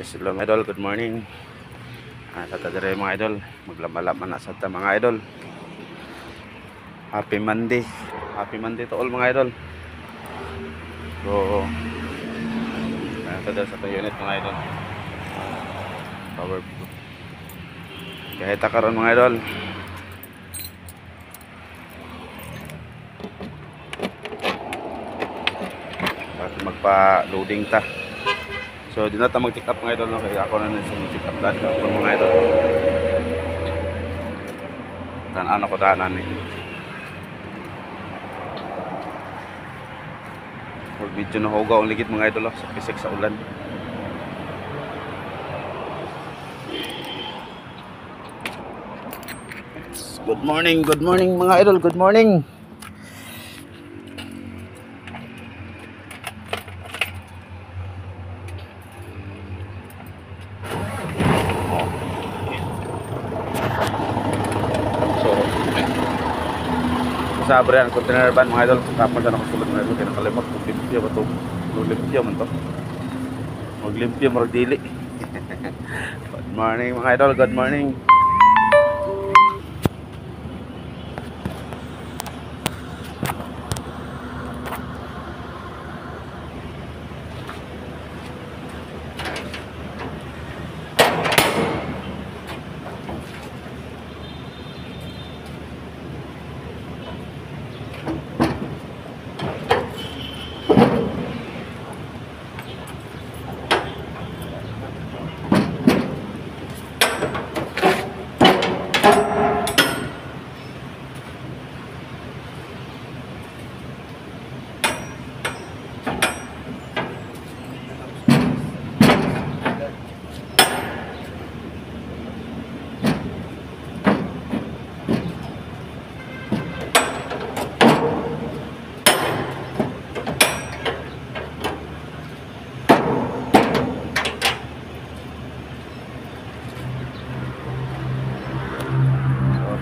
Yes, hello mga idol, good morning. Sa tadere mga idol, maglambalaman na sa ta mga idol. Happy Monday. Happy Monday to all mga idol. So, tadere sa unit mga idol. Power view. Kahit karon mga idol. Bakit magpa-loading ta. So, di na tayo mag-check up mga idol, no? Kaya ako na nag-check up dahil ako mga idol. Tanan ako tanan eh. Medyo nahugaw ang ligid mga idol, sa pisik sa ulan. Good morning mga idol, good morning. Sa abre ang container van mga idol, tapos na nakasulod mga idol, kinakalimot kung limpyo ba ito, limpyo man ito, maglimpyo magdili. Good morning mga idol, good morning.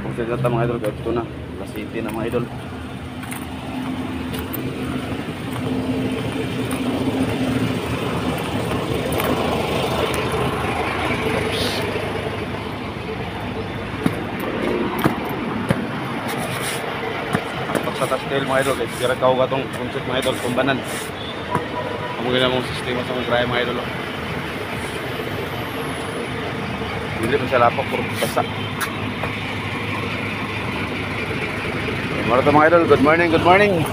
Kung sila mga idol, ito na La City na mga idol. Sa tastel mga idol, kaya kau katong concept mga idol, tumbanan. Ang gina mong sistema sa mga draya mga idol. Hindi pa siya lapok, puro basa. Mga idol, good morning, good morning.